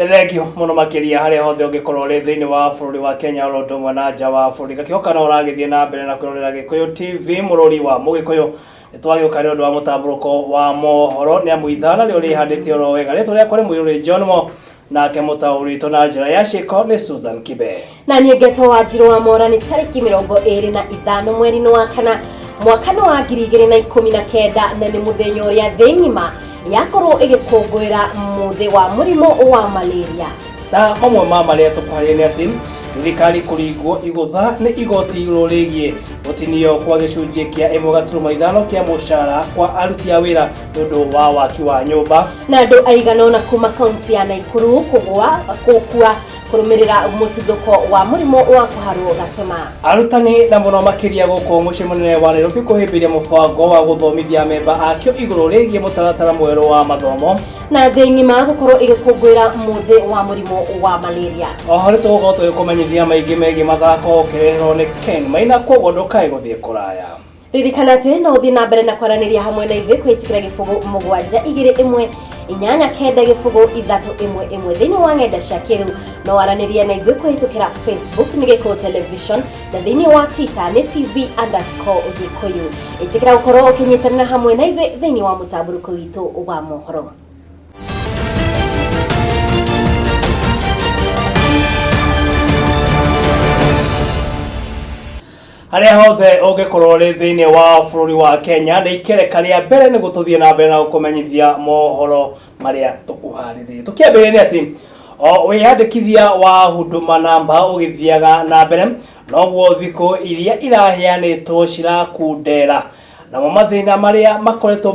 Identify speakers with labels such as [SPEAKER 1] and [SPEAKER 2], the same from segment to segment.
[SPEAKER 1] Nethengio muno makiria haria hothe ungikorwo ri thiini wa bururi wa Kenya orondo mwana nja wa bururi gakioka no uragithie na mbere na kwirorera Gikuyu TV mururi wa Mugikuyu nitwagiuka ri undu wa mutamburuko wa mohoro ni amu ithana rio rihandite oro wega ri turia kuri MUIRURI JOHNMO nake mutauri to na njira ya CIIKO ni KIBE
[SPEAKER 2] na ni ngeto WANJIRU wa MWAURA ni tariki 25 mweri wa kana mwaka wa 2019 na ni muthenya uria thi ngima yakorwo igikungwira muthi wa murimo wa malaria
[SPEAKER 1] na mamwe ma maria tukwaria ni ati thirikari kuringwo igutha ni igoti rurigie gutinio kwa gicunjie kia 1.5 kia mushara kwa aruti a wira nundu wa waki wa nyumba
[SPEAKER 2] na andu aigana na kuma kaunti ya Nakuru kugwa kurumirira mututhuko wa murimo wa kuharwo gatema
[SPEAKER 1] arutani na muno makiria guko muci munene wa Nairobi kuhimbiria mubango wa guthomithia memba akio iguru rigie mutaratara mweru wa mathomo
[SPEAKER 2] na thingima gukorwo igikungwira muthi wa murimo wa malaria
[SPEAKER 1] oho ri tugoto yukumenyithia maingi megi mathako kirehero ni Ken maina koguo ndukae guthie kuraya
[SPEAKER 2] ririkana ati no uthie na mbere na kwaraniria hamwe na ithuĩ kwitikira gifugo 7-2-1 inyanya kenda gifugo 3-1-1 thiini wa ng'enda cia kiru no waraniria na ithuĩ kuhitukira Facebook ni Gikuyu Television na thiini wa Twitter ni TV_Gikuyu itikira gukorwo ukinyitana hamwe na ithuĩ thiini wa mutamburuko witu wa mohoro.
[SPEAKER 1] Haria hothe ungikorwo ri thiini wa bururi wa Kenya ni ikereka ria mbere ni gututhie na mbere na gukumenyithia mohoro maria tukuharirie tukiambiria ni ati wiyandikithia wa huduma namba ugithiaga na mbere noguo thiko iria iraheanitwo cirakundera na mathina maria makoretwo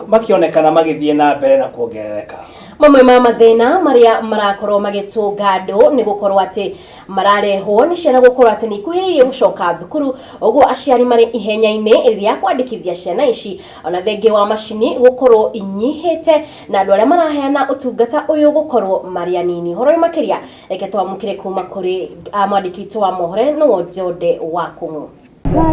[SPEAKER 1] makionekana magithie na mbere na kuongerereka
[SPEAKER 2] mamwe ma mathina maria marakorwo magitunga andu ni gukorwo ati mararehwo ni ciana gukorwo ati ni kuhiririe gucoka thukuru oguo aciari mari ihenya-ini iria kwandikithia ciana ici ona thengi wa macini gukorwo inyihite na andu aria maraheana utungata uyu gukorwo mari anini horo makiria reke twamukire kuma kuri mwandiki wa mohoro no Njode wa Kung'u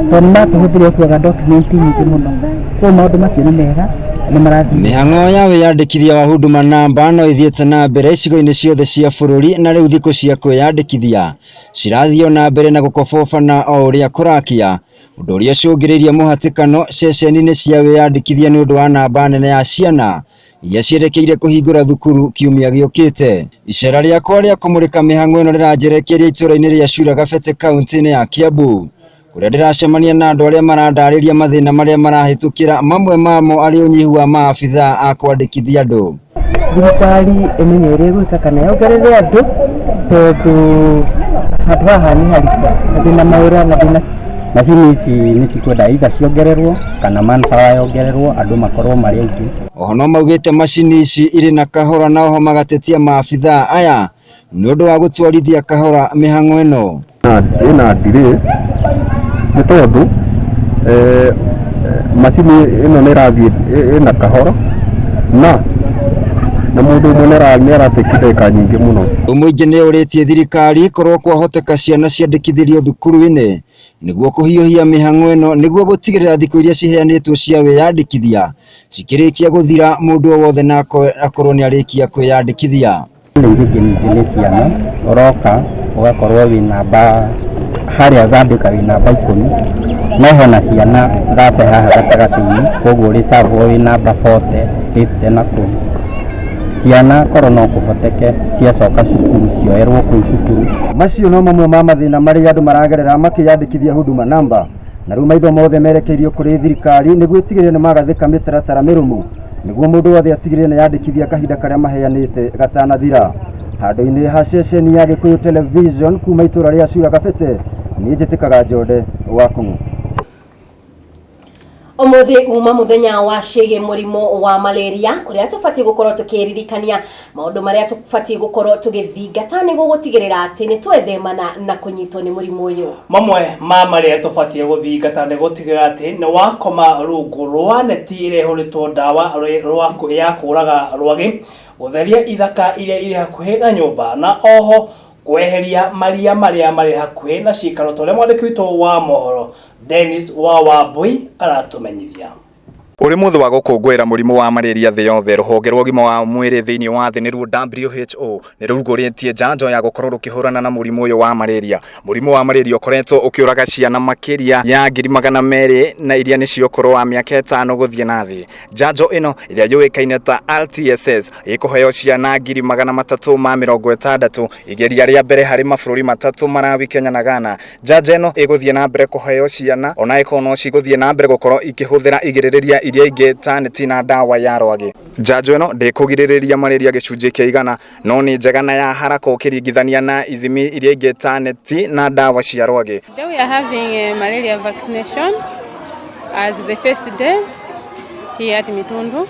[SPEAKER 3] tona tuhuthirie kuaga document nyingi muno kwa maundu macio ni mega ni marathi
[SPEAKER 4] mihang'o ya wiyandikithia wa huduma namba no ithiete na mbere icigo-ini ciothe cia bururi na riu thikũ cia kwiyandikithia cirathio na mbere na gukobobana o uria kurakia undu uria cungiririe muhatikano ceceni-ini cia wiyandikithia ni undu wa namba nene ya ciana iria cierekeire kuhingura thukuru kiumia giukite icera riakwa ria kumurika mihang'o ino riranjerekeria itũra-ini ria Cura Gabete kaunti-ini ya Kiambu kuria ndiracemania na andu aria marandariria mathina maria marahitukira mamwe mamo ari unyihu wa maabitha a kwandikithia andu
[SPEAKER 3] thirikari imenyerie gwika kana yongerere andu tondu handu haha ni harika thina mawira na thina macini ici ni cikwenda either ciongererwo kana manpower yongererwo andu makorwo mari aingi
[SPEAKER 4] oho no maugite macini ici iri na kahora na oho magatetia maabitha aya ni undu wa gutwarithia kahora mihang'o ino
[SPEAKER 5] ina delay ni tondu macini ino ni rathie ina kahora na mundu umwe ni arateki ndagika nyingi muno
[SPEAKER 4] umuingi ni uritie thirikari korwo kwahoteka ciana ciandikithirio thukuru-ini niguo kuhiuhia mihang'o ino niguo gutigirira thikũ iria ciheanitwo cia wiyandikithia cikirikia guthira mundu wothe na akorwo ni arikia kwiyandikithia
[SPEAKER 3] nyingi ni ciana uroka ugakorwo wi namba haria thambika wi namba 10 no hena ciana thate haha gatagati-ini koguo ri serve wi namba 40 50 na 10 ciana korwo no kuhoteke ciacoka cukuru cioerwo kuu cukuru
[SPEAKER 5] macio no mamwe ma mathina maria andu maragerera makiyandikithia huduma namba na riu maitho mothe merekeirio kuri thirikari niguo itigirire ni magathika mitaratara mirumu niguo mundu wothe atigirire ni yandikithia kahinda karia maheanite gatanathira handu-ini ha ceceni ya Gikuyu Television kuma itura ria Cura Gabete ni njitikaga Njode wa Kung'u
[SPEAKER 2] umuthi uma muthenya wa ciĩgiĩ murimo wa malaria kuria tubatie gukorwo tukiririkania maundu maria tubatie gukorwo tugithingata niguo gutigirira ati ni twethemana na kunyitwo ni murimo uyu
[SPEAKER 1] mamwe ma maria tubatie guthingata ni gutigirira ati ni wakoma rungu rwa neti irehuritwo ndawa ya kuraga rwagi gutheria ithaka iria iri hakuhi na nyumba na oho kweheria maria maria mari hakuhi na cikaro tole mwandiki witu wa mohoro Dennis wa Wambui aratumenyithia
[SPEAKER 6] Uri muthe wa gukungwira murimu wa malaria thi yothe ruhonge rwa ugima wa mwiri thiini wa thi niruo WHO ni ruguritie njanjo ya gukorwo rukihurana na murimu uyu wa malaria. Murimu wa malaria ukoretwo ukiuraga ciana makiria ya 200,000 na iria nicio ukuru wa miaka 5 guthie na thi. Njanjo ino iria yuikaine ta RTSS ikuheo ciana 360 igeria ria mbere hari mabũrũri matatu Malawi, Kenya na Ghana. Njanjo ino iguthie na mbere kuheo ciana ona ikono ciguthie na mbere gukorwo ikihuthira igiririria iria ingi ta neti na dawa ya rwagi. Njanjo ino ndikugiririria malaria gicunji kia 100 no ni njega na ya haraka ukiringithania na ithimi iria ingi ta neti na dawa cia rwagi.
[SPEAKER 7] Today we are having a malaria vaccination as the first day here at Mitundu,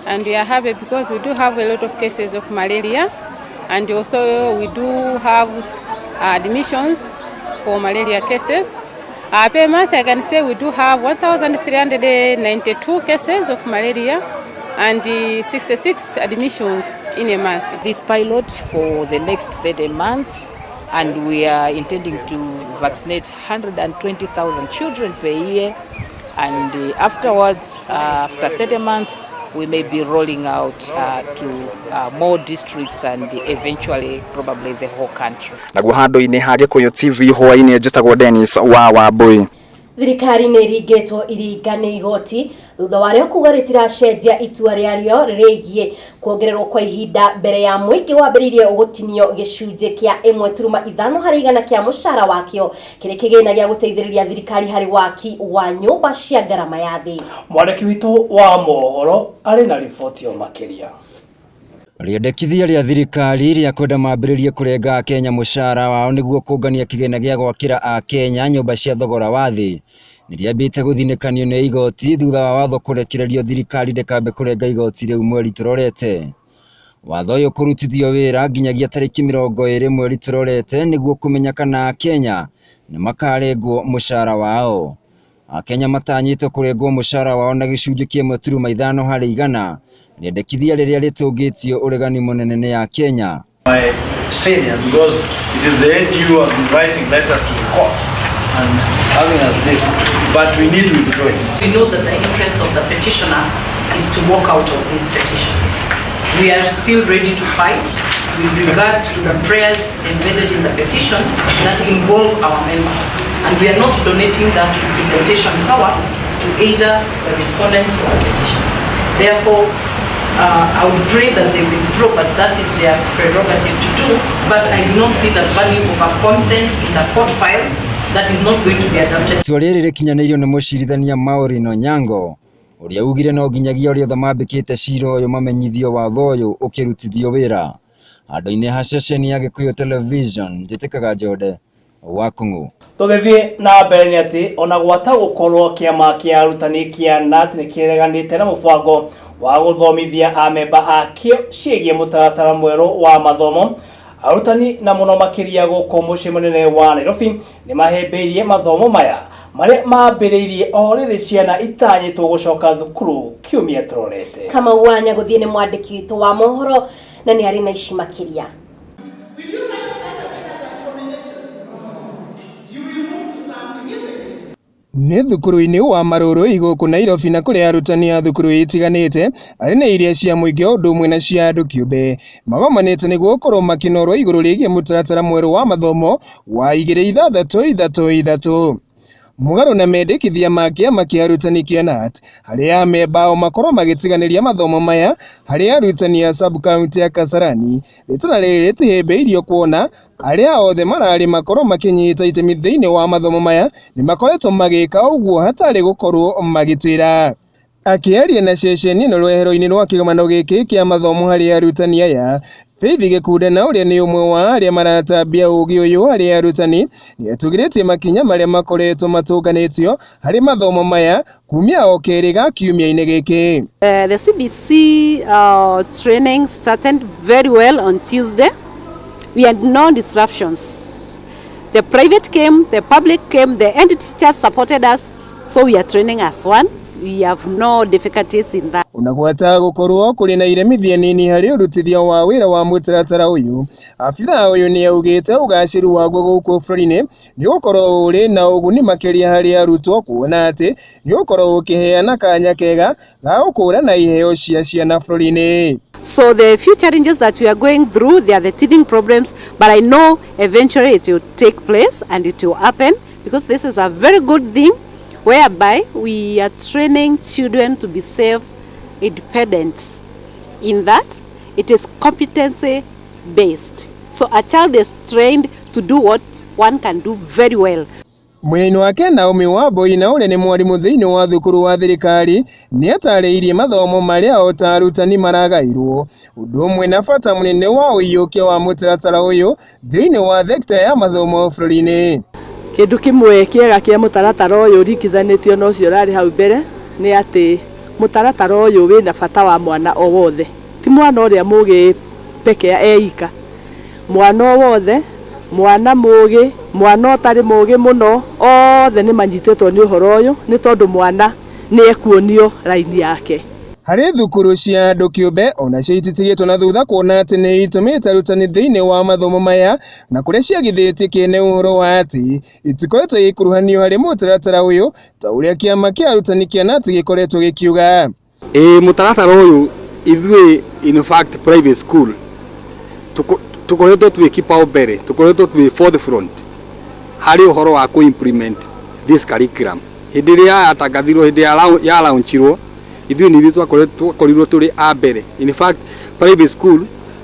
[SPEAKER 7] and we are happy because we do have a lot of cases of malaria, and also we do have admissions for malaria cases. Per month I can say we do have 1,392 cases of malaria and 66 admissions in a month.
[SPEAKER 8] This pilot for the next 30 months, and we are intending to vaccinate 120,000 children per year, and afterwards, after 30 months, we may be rolling out to more districts and eventually probably the whole country.
[SPEAKER 6] Naguo handu-ini ha Gikuyu TV Hwa-Ini njitagwo Dennis wa Wambui.
[SPEAKER 2] Thirikari nĩ ĩringĩtwo iringa nĩ igoti thutha wa rĩo kuuga rĩtiracenjia itua rĩarĩo rĩgiĩ kuongererwo kwa ihinda mbere ya mũingĩ wambĩrĩirie gũtinio gĩcunjĩ kĩa 1.5 harĩ igana kĩa mũcara wakĩo kĩrĩ kĩgĩna gĩa gũteithĩrĩria thirikari harĩ waki wa nyũmba cia ngarama ya thĩ. Mwandĩki witũ wa mohoro arĩ na riboti o makĩria.
[SPEAKER 4] Rĩendekithia rĩa thirikari rĩa kwenda mambĩrĩrie kũrenga Akenya mũcara wao nĩguo kũngania kĩgĩna gĩa gwakĩra Akenya nyũmba cia thogora wa thĩ nĩrĩambĩte gũthinĩkanio nĩ igoti thutha wa watho kũrekererio thirikari ndĩkambe kũrenga igoti rĩu mweri tũrorete. Watho ũyũ kũrutithio wĩra nginyagia tarĩki 20 mweri tũrorete nĩguo kũmenya kana Akenya nĩ makarengwo mũcara wao. Akenya matanyĩtwo kũrengwo mũcara wao na gĩcunjĩ kĩa 1.5 harĩ igana. Rĩendekithia rĩrĩa rĩtũngĩtio ũregani mũnene nĩ ya Kenya.
[SPEAKER 9] My senior, because it is the NGIRA who have been writing letters to the court and having us this, but we need to withdraw it.
[SPEAKER 10] We know that the interest of the petitioner is to walk out of this petition. We are still ready to fight with regards to the prayers embedded in the petition that involve our members, and we are not donating that representation power to either the respondents or the petition. Therefore, I would pray that they withdraw, but that is their prerogative to do. But I do not see the value of a consent in the court file that is not going to be adopted.
[SPEAKER 4] Itua rĩrĩ rĩkinyanĩirio nĩ mũcirithania Maureen Nyango ũrĩa ugire no nginyagia ũrĩa mambĩkĩte cira ũyũ mamenyithio watho ũyũ ũkĩrutithio wĩra. Handũ-inĩ ha ceceni ya Gikuyu Television njĩtĩkaga Njode wa Kũng'ũ.
[SPEAKER 1] Tũgĩthiĩ na mbere nĩ atĩ ona gwata gũkorwo kĩama kĩa arutani kĩa NAT nĩ kĩreganĩte na mũbango wa gũthomithia amemba akĩo ciĩgiĩ mũtaratara mwerũ wa mathomo. Arutani na mũno makĩria gũkũ mũciĩ mũnene wa Nairobi nĩ mahĩmbĩirie mathomo maya marĩa mambĩrĩirie o rĩrĩ ciana itanyĩtwo gũcoka thukuru kiumia tũrorete.
[SPEAKER 2] Kamau Wanya gũthiĩ nĩ mwandĩki witũ wa mohoro na nĩ arĩ na ici makĩria.
[SPEAKER 11] Nĩ thukuru-inĩ wa Marũrũ igũkũ Nairobi na kũrĩa arutani a thukuru itiganĩte arĩ na iria cia mũingĩ o ũndũ ũmwe na cia andũ kĩũmbe magomanĩte nĩguo gũkorwo makinorwo igũrũ rĩgiĩ mũtaratara mwerũ wa mathomo wa 2-3-3. Mũgarũ na mendekithia ma kĩama kĩa arutani kĩa NAT harĩa amemba ao makorwo magĩtiganĩria mathomo maya harĩa arutani a sub-county ya Kasarani rĩtana rĩrĩ rĩtihĩmbĩirio kuona arĩa othe mararĩ makorwo makĩnyita itemi thĩinĩ wa mathomo maya nĩ makoretwo magĩka ũguo hatarĩ gũkorwo magĩtĩra. Akĩaria na ceceni ĩno rwehero-inĩ rwa kĩgomano gĩkĩ kĩa mathomo harĩ arutani aya, Faith Gĩkunde na ũrĩa nĩ ũmwe wa arĩa maratambia ũgĩ ũyũ harĩ arutani nĩ atugĩrĩtie makinya marĩa makoretwo matũnganĩtio harĩ mathomo maya kumia o kerĩ ga kiumia-inĩ gĩkĩ.
[SPEAKER 12] The CBC training started very well on Tuesday. We had no disruptions. The private came, the public came, the end teachers supported us, so we are training as one. we have no difficulties in that.
[SPEAKER 11] Unagwata gukorwo kuri na iremithia nini hari urutithia wa wira wa mutaratara uyu. Afitha uyu ni augite ugaciru waguo guku bururi-ini ni gukorwo uri na uguni makiria hari arutwo kuona ati ni gukorwo ukiheana kanya kega ga gukura na iheo cia ciana bururi-ini.
[SPEAKER 12] So the few challenges that we are going through, they are the teething problems, but I know eventually it will take place and it will happen, because this is a very good thing whereby we are training children to be self-independent. In that, it is competency based. So a child is trained to do what one can do very well.
[SPEAKER 11] Mwini wake Naomi Wambui na ule ni mwarimu thiini wa thukuru wa thirikari ni atariirie mathomo maria otarutani maragairwo undu umwe na bata munene wa uiyukia wa mutaratara uyu thiini wa thekta ya mathomo bururi-ini.
[SPEAKER 13] Kindu kimwe kiega kia mutaratara uyu rikithanitio no cio rari hau mbere ni ati mutaratara uyu wina bata wa mwana o wothe, ti mwana uria mugi peke eika, mwana o wothe, mwana mugi, mwana otari mugi muno, othe ni manyitetwo ni uhoro uyu ni tondu mwana ni ekuonio raini yake.
[SPEAKER 11] Hari thukuru cia andu kiumbe ona cio ititigitwo na thutha kuona ati ni itumite arutani thiini wa mathomo maya na kuria ciagithitie kiene uhoro wa ati itikoretwo ikuruhanio hari mutaratara uyu ta uria kiama kia arutani kiana ati gikoretwo gikiuga.
[SPEAKER 14] Mutaratara uyu ithui in fact private school tukoretwo twi kipao mbere, tukoretwo twi forefront hari uhoro wa ku implement this curriculum. Hindi ria atangathirwo, hindi ya launchirwo, ithui ni twakorirwo turi a mbere. In fact private school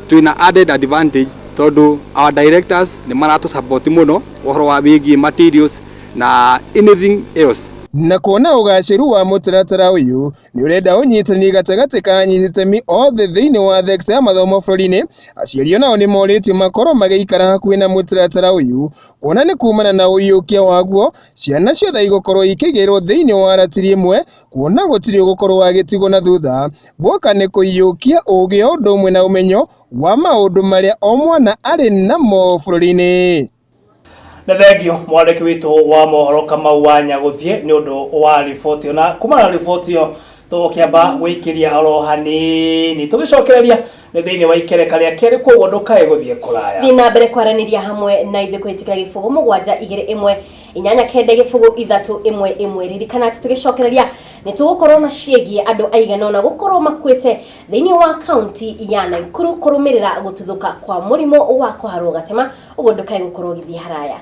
[SPEAKER 14] twina added advantage tondu our directors ni maratu support muno uhoro wa wigi materials na anything else.
[SPEAKER 11] Na kuona ugaciru wa mutaratara uyu ni urenda unyitani gatagati ka anyitemi othe thiini wa thekta ya mathomo bururi-ini. Aciari nao ni morĩtio makorwo magĩikara hakuhĩ na mutaratara uyu kuona ni kumana na uiyukia waguo ciana ciothe igukorwo ikigirwo thiini wa ratiri imwe kuona gutiri gukorwo agitigo na thutha guoka ni kuiyukia ugi undu umwe na umenyo wa maundu maria o mwana ari namo bururi-ini.
[SPEAKER 1] Na thengio mwandiki witu wa mohoro Kamau Wanyaguthie ni undu wa riboti na kumana na riboti yo tukiamba gwikiria oro hanini tugicokereria ni thiini wa ikereka ria keri koguo ndukae guthie kuraya
[SPEAKER 2] thina mbere kwaraniria hamwe na ithe kwitikira gifugo 7-2-1 inyanya kende gifugo 3-1-1 ririkana ati tugicokereria ni tugukorwo na ciegie andu aigana na gukorwo makwite thiini wa county ya Nakuru kurumirira gututhuka kwa murimo wa kuharwo gatema uguo ndukae gukorwo githie haraya.